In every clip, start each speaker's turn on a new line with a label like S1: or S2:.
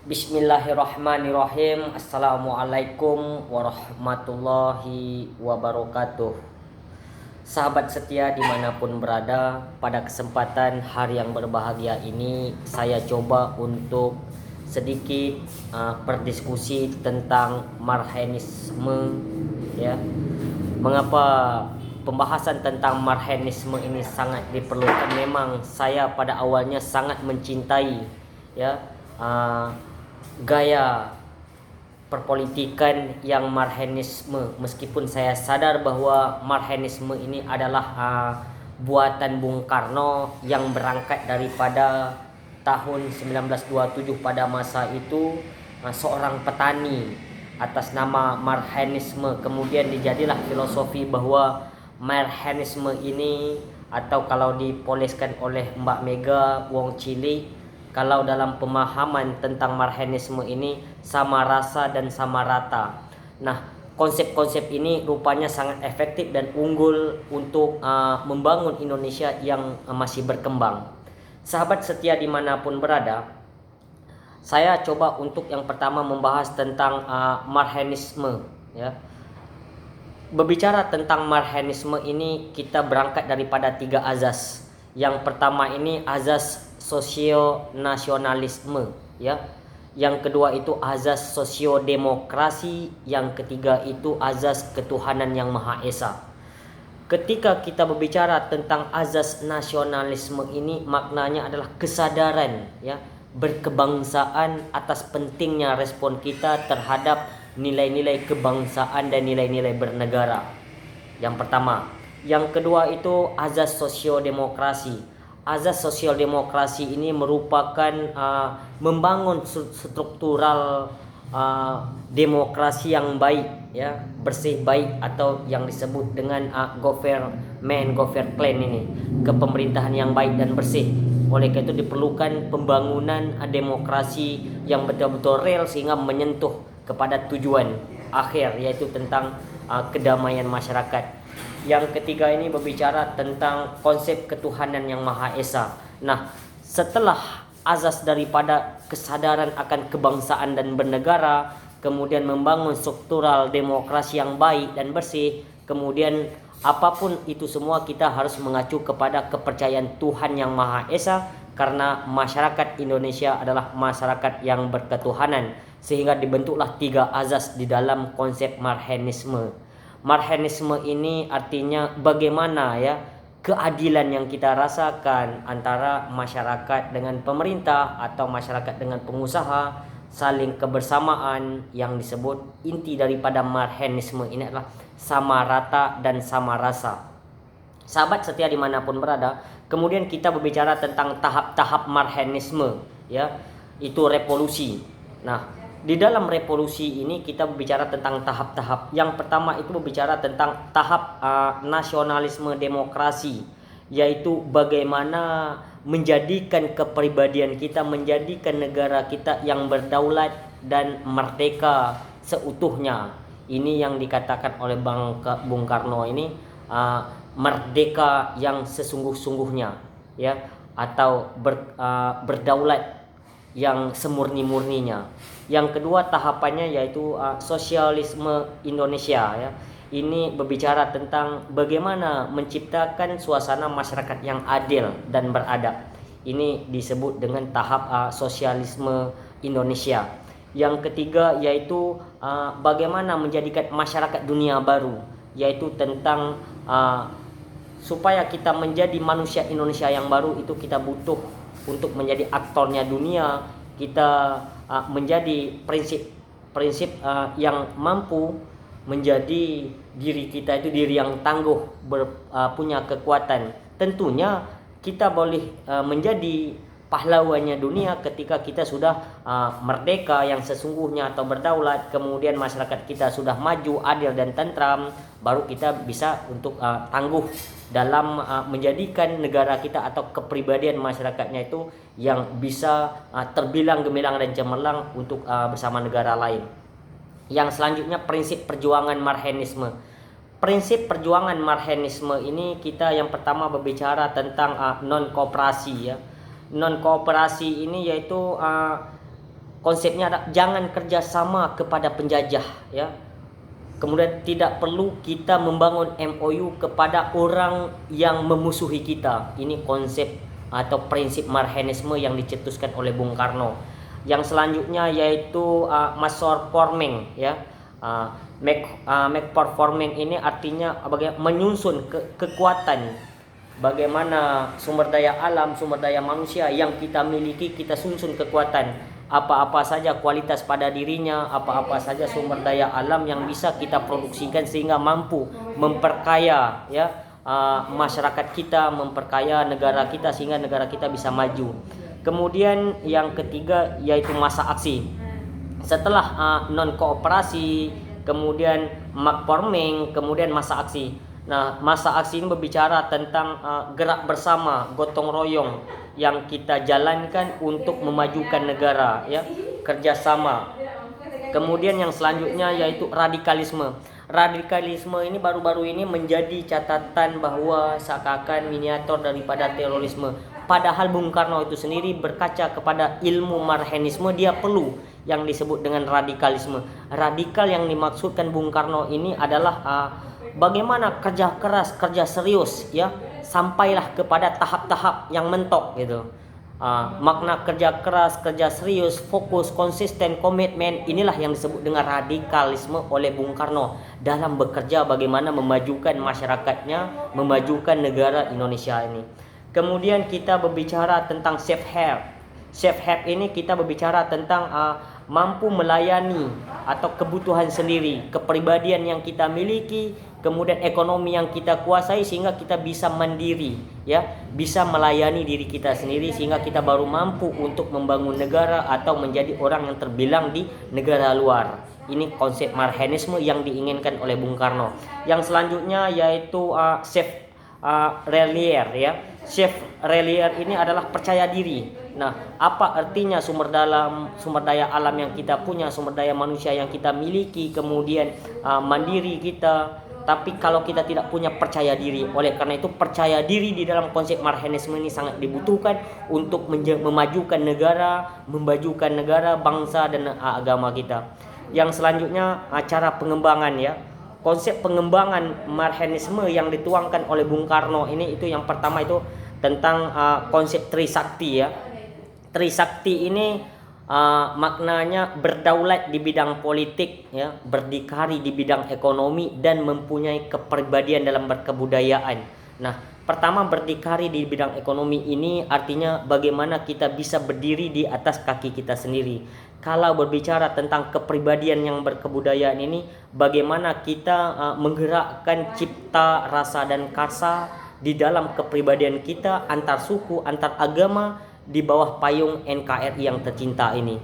S1: Bismillahirrahmanirrahim. Assalamualaikum warahmatullahi wabarakatuh. Sahabat setia dimanapun berada, pada kesempatan hari yang berbahagia ini saya coba untuk sedikit berdiskusi tentang marhenisme, ya. Mengapa pembahasan tentang marhenisme ini sangat diperlukan? Memang saya pada awalnya sangat mencintai, ya, gaya perpolitikan yang marhenisme, meskipun saya sadar bahwa marhenisme ini adalah buatan Bung Karno yang berangkat daripada tahun 1927. Pada masa itu seorang petani atas nama marhenisme, kemudian dijadilah filosofi bahwa marhenisme ini, atau kalau dipoleskan oleh Mbak Mega Wong Cili, kalau dalam pemahaman tentang marhenisme ini sama rasa dan sama rata. Nah, konsep-konsep ini rupanya sangat efektif dan unggul untuk membangun Indonesia yang masih berkembang. Sahabat setia dimanapun berada, saya coba untuk yang pertama membahas tentang marhenisme, ya. Berbicara tentang marhenisme ini, kita berangkat daripada 3 azas. Yang pertama ini azas sosio-nasionalisme, ya. Yang kedua itu azas sosiodemokrasi, yang ketiga itu azas ketuhanan yang Maha Esa. Ketika kita berbicara tentang azas nasionalisme ini, maknanya adalah kesadaran, ya, berkebangsaan atas pentingnya respon kita terhadap nilai-nilai kebangsaan dan nilai-nilai bernegara. Yang pertama. Yang kedua itu azas sosiodemokrasi. Azas sosialdemokrasi ini merupakan membangun struktural demokrasi yang baik, ya, bersih baik, atau yang disebut dengan government plan ini, kepemerintahan yang baik dan bersih. Oleh karena itu diperlukan pembangunan demokrasi yang betul-betul real sehingga menyentuh kepada tujuan akhir, yaitu tentang kedamaian masyarakat. Yang ketiga ini berbicara tentang konsep ketuhanan yang Maha Esa. Nah, setelah azas daripada kesadaran akan kebangsaan dan bernegara, kemudian membangun struktural demokrasi yang baik dan bersih, kemudian apapun itu semua kita harus mengacu kepada kepercayaan Tuhan yang Maha Esa, karena masyarakat Indonesia adalah masyarakat yang berketuhanan, sehingga dibentuklah 3 azas di dalam konsep marhenisme. Marhenisme ini artinya bagaimana, ya, keadilan yang kita rasakan antara masyarakat dengan pemerintah atau masyarakat dengan pengusaha, saling kebersamaan, yang disebut inti daripada marhenisme ini adalah sama rata dan sama rasa. Sahabat setia dimanapun berada, kemudian kita berbicara tentang tahap-tahap marhenisme, ya, itu revolusi. Nah, di dalam revolusi ini kita berbicara tentang tahap-tahap. Yang pertama itu berbicara tentang tahap nasionalisme demokrasi, yaitu bagaimana menjadikan kepribadian kita, menjadikan negara kita yang berdaulat dan merdeka seutuhnya. Ini yang dikatakan oleh Bung Karno ini, merdeka yang sesungguh-sungguhnya, ya, atau berdaulat yang semurni-murninya. Yang kedua tahapannya yaitu sosialisme Indonesia, ya. Ini berbicara tentang bagaimana menciptakan suasana masyarakat yang adil dan beradab. Ini disebut dengan tahap sosialisme Indonesia. Yang ketiga yaitu bagaimana menjadikan masyarakat dunia baru, yaitu tentang supaya kita menjadi manusia Indonesia yang baru itu kita butuh untuk menjadi aktornya dunia. Kita menjadi prinsip yang mampu menjadi diri kita itu diri yang tangguh, punya kekuatan. Tentunya kita boleh menjadi pahlawannya dunia ketika kita sudah merdeka yang sesungguhnya atau berdaulat, kemudian masyarakat kita sudah maju, adil dan tentram, baru kita bisa untuk tangguh dalam menjadikan negara kita atau kepribadian masyarakatnya itu yang bisa terbilang gemilang dan cemerlang untuk bersama negara lain. Yang selanjutnya prinsip perjuangan marhenisme. Prinsip perjuangan marhenisme ini kita yang pertama berbicara tentang non kooperasi, ya. Non kooperasi ini yaitu konsepnya adalah jangan kerjasama kepada penjajah, ya. Kemudian tidak perlu kita membangun MOU kepada orang yang memusuhi kita. Ini konsep atau prinsip Marhaenisme yang dicetuskan oleh Bung Karno. Yang selanjutnya yaitu Massorforming, ya. Performing ini artinya menyusun kekuatan, bagaimana sumber daya alam, sumber daya manusia yang kita miliki, kita susun kekuatan. Apa-apa saja kualitas pada dirinya, apa-apa saja sumber daya alam yang bisa kita produksikan sehingga mampu memperkaya, ya, masyarakat kita, memperkaya negara kita sehingga negara kita bisa maju. Kemudian yang ketiga yaitu masa aksi. Setelah non kooperasi, kemudian McFarming, kemudian masa aksi. Nah, masa aksi ini berbicara tentang gerak bersama, gotong royong yang kita jalankan untuk memajukan negara, ya, kerjasama. Kemudian yang selanjutnya yaitu radikalisme. Radikalisme ini baru-baru ini menjadi catatan bahwa seakan-akan miniatur daripada terorisme. Padahal Bung Karno itu sendiri berkaca kepada ilmu Marhaenisme, dia perlu yang disebut dengan radikalisme. Radikal yang dimaksudkan Bung Karno ini adalah bagaimana kerja keras, kerja serius, ya, sampailah kepada tahap-tahap yang mentok gitu. Makna kerja keras, kerja serius, fokus, konsisten, komitmen, inilah yang disebut dengan radikalisme oleh Bung Karno dalam bekerja bagaimana memajukan masyarakatnya, memajukan negara Indonesia ini. Kemudian kita berbicara tentang self help. Self help ini kita berbicara tentang mampu melayani atau kebutuhan sendiri, kepribadian yang kita miliki, kemudian ekonomi yang kita kuasai sehingga kita bisa mandiri, ya, bisa melayani diri kita sendiri sehingga kita baru mampu untuk membangun negara atau menjadi orang yang terbilang di negara luar. Ini konsep Marhaenisme yang diinginkan oleh Bung Karno. Yang selanjutnya yaitu chef-relier, ya. Chef-relier ini adalah percaya diri. Nah, apa artinya sumber daya alam yang kita punya, sumber daya manusia yang kita miliki, kemudian mandiri kita. Tapi kalau kita tidak punya percaya diri, oleh karena itu percaya diri di dalam konsep Marhaenisme ini sangat dibutuhkan untuk memajukan negara, bangsa dan agama kita. Yang selanjutnya cara pengembangan, ya. Konsep pengembangan Marhaenisme yang dituangkan oleh Bung Karno ini itu yang pertama itu tentang konsep Trisakti, ya. Trisakti ini maknanya berdaulat di bidang politik, ya, berdikari di bidang ekonomi dan mempunyai kepribadian dalam berkebudayaan. Nah, pertama berdikari di bidang ekonomi ini artinya bagaimana kita bisa berdiri di atas kaki kita sendiri. Kalau berbicara tentang kepribadian yang berkebudayaan ini, bagaimana kita menggerakkan cipta, rasa dan karsa di dalam kepribadian kita antar suku, antar agama di bawah payung NKRI yang tercinta ini.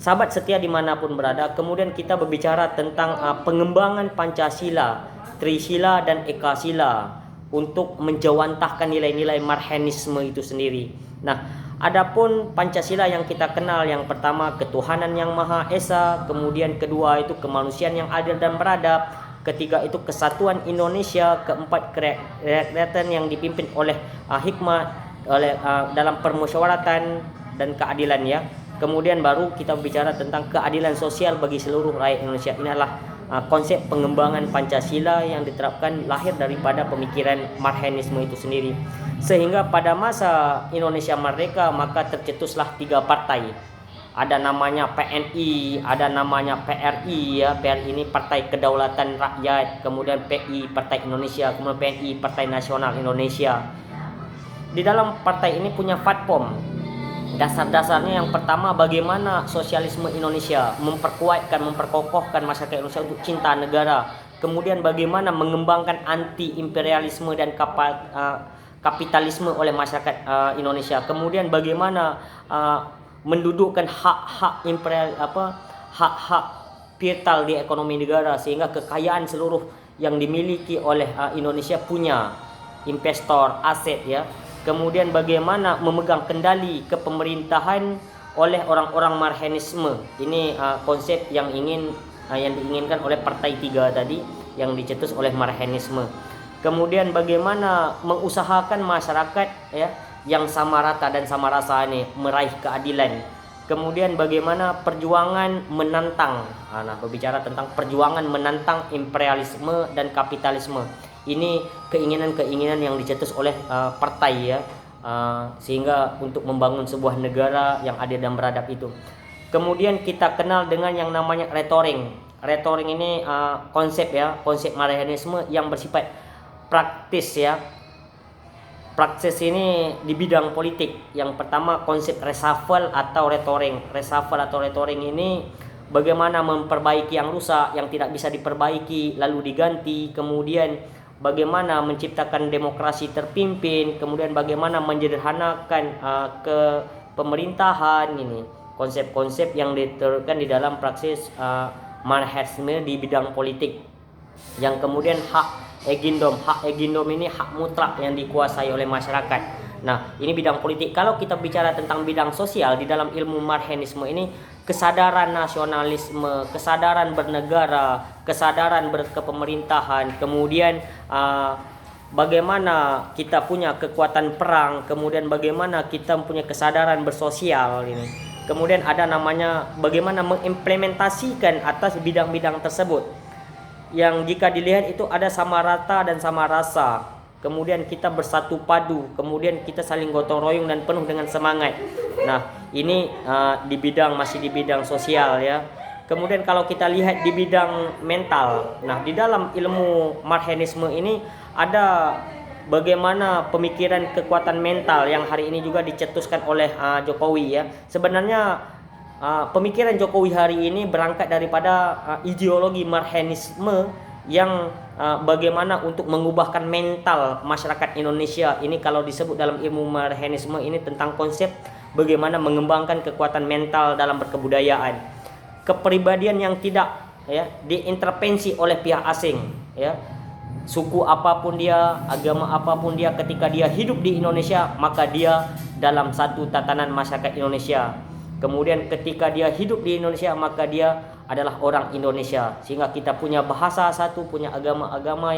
S1: Sahabat setia dimanapun berada, kemudian kita berbicara tentang pengembangan Pancasila, Trisila dan Ekasila untuk menjawantahkan nilai-nilai Marhaenisme itu sendiri. Nah, adapun Pancasila yang kita kenal, yang pertama ketuhanan yang Maha Esa, kemudian kedua itu kemanusiaan yang adil dan beradab, ketiga itu kesatuan Indonesia, keempat kerakyatan yang dipimpin oleh hikmah dalam permusyawaratan dan keadilan, ya. Kemudian baru kita bicara tentang keadilan sosial bagi seluruh rakyat Indonesia. Ini adalah konsep pengembangan Pancasila yang diterapkan lahir daripada pemikiran Marhaenisme itu sendiri. Sehingga pada masa Indonesia merdeka maka tercetuslah 3 partai. Ada namanya PNI, ada namanya PRI, ya. PRI ini Partai Kedaulatan Rakyat, kemudian PI Partai Indonesia, kemudian PNI Partai Nasional Indonesia. Di dalam partai ini punya platform. Dasar-dasarnya yang pertama bagaimana sosialisme Indonesia memperkuatkan, memperkokohkan masyarakat Indonesia untuk cinta negara. Kemudian bagaimana mengembangkan anti imperialisme dan kapitalisme oleh masyarakat Indonesia. Kemudian bagaimana mendudukkan hak-hak imperial, hak-hak vital di ekonomi negara sehingga kekayaan seluruh yang dimiliki oleh Indonesia punya investor, aset, ya. Kemudian bagaimana memegang kendali kepemerintahan oleh orang-orang Marhaenisme. Ini konsep yang diinginkan oleh partai 3 tadi yang dicetus oleh Marhaenisme. Kemudian bagaimana mengusahakan masyarakat, ya, yang sama rata dan sama rasa ini meraih keadilan. Kemudian bagaimana perjuangan menantang, nah berbicara tentang perjuangan menantang imperialisme dan kapitalisme. Ini keinginan-keinginan yang dicetus oleh partai ya, sehingga untuk membangun sebuah negara yang adil dan beradab itu. Kemudian kita kenal dengan yang namanya retoring. Retoring ini konsep Marxisme yang bersifat praktis ya. Praksis ini di bidang politik. Yang pertama konsep reshuffle atau retoring. Reshuffle atau retoring ini bagaimana memperbaiki yang rusak, yang tidak bisa diperbaiki lalu diganti. Kemudian bagaimana menciptakan demokrasi terpimpin. Kemudian bagaimana menyederhanakan ke pemerintahan ini. Konsep-konsep yang diterapkan di dalam praksis Marxisme di bidang politik. Yang kemudian hak egindom ini hak mutlak yang dikuasai oleh masyarakat. Nah, ini bidang politik. Kalau kita bicara tentang bidang sosial di dalam ilmu Marxisme ini, kesadaran nasionalisme, kesadaran bernegara, kesadaran berkepemerintahan, kemudian bagaimana kita punya kekuatan perang, kemudian bagaimana kita punya kesadaran bersosial ini. Kemudian ada namanya bagaimana mengimplementasikan atas bidang-bidang tersebut. Yang jika dilihat itu ada sama rata dan sama rasa. Kemudian kita bersatu padu, kemudian kita saling gotong royong dan penuh dengan semangat. Nah, ini masih di bidang sosial ya. Kemudian kalau kita lihat di bidang mental, nah di dalam ilmu Marxisme ini ada bagaimana pemikiran kekuatan mental yang hari ini juga dicetuskan oleh Jokowi ya. Sebenarnya pemikiran Jokowi hari ini berangkat daripada ideologi Marxisme yang bagaimana untuk mengubahkan mental masyarakat Indonesia. Ini kalau disebut dalam ilmu Marxisme ini tentang konsep bagaimana mengembangkan kekuatan mental dalam berkebudayaan. Kepribadian yang tidak ya diintervensi oleh pihak asing ya. Suku apapun dia, agama apapun dia, ketika dia hidup di Indonesia maka dia dalam satu tatanan masyarakat Indonesia. Kemudian ketika dia hidup di Indonesia maka dia adalah orang Indonesia. Sehingga kita punya bahasa satu, punya agama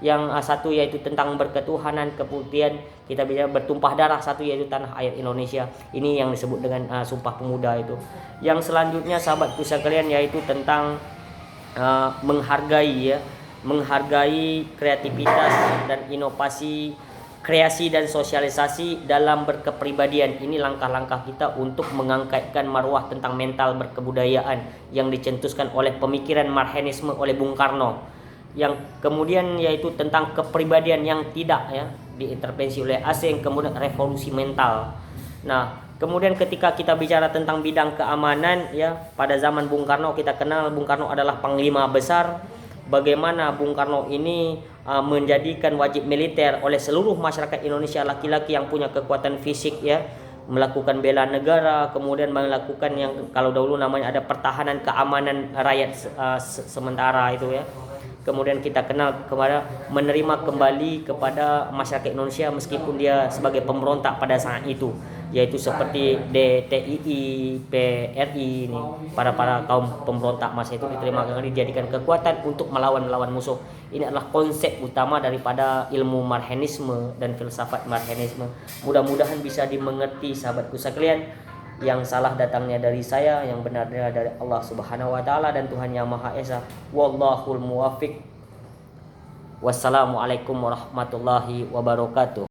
S1: yang satu yaitu tentang berketuhanan. Kemudian kita bisa bertumpah darah satu yaitu tanah air Indonesia. Ini yang disebut dengan Sumpah Pemuda itu. Yang selanjutnya sahabatku sekalian yaitu tentang menghargai kreativitas dan inovasi, kreasi dan sosialisasi dalam berkepribadian. Ini langkah-langkah kita untuk mengangkatkan marwah tentang mental berkebudayaan yang dicetuskan oleh pemikiran Marxisme oleh Bung Karno. Yang kemudian yaitu tentang kepribadian yang tidak ya diintervensi oleh asing, kemudian revolusi mental. Nah, kemudian ketika kita bicara tentang bidang keamanan ya, pada zaman Bung Karno kita kenal Bung Karno adalah panglima besar. Bagaimana Bung Karno ini menjadikan wajib militer oleh seluruh masyarakat Indonesia laki-laki yang punya kekuatan fisik ya, melakukan bela negara, kemudian melakukan yang kalau dahulu namanya ada pertahanan keamanan rakyat sementara itu ya. Kemudian kita kenal kepada menerima kembali kepada masyarakat Indonesia meskipun dia sebagai pemberontak pada saat itu, yaitu seperti DTII, PRI ini, para kaum pemberontak masa itu diterima kembali, dijadikan kekuatan untuk melawan musuh. Ini adalah konsep utama daripada ilmu Marxisme dan filsafat Marxisme. Mudah-mudahan bisa dimengerti sahabatku sekalian. Yang salah datangnya dari saya, yang benarnya dari Allah Subhanahu wa taala dan Tuhan Yang Maha Esa. Wallahul muwaffiq. Wassalamualaikum warahmatullahi wabarakatuh.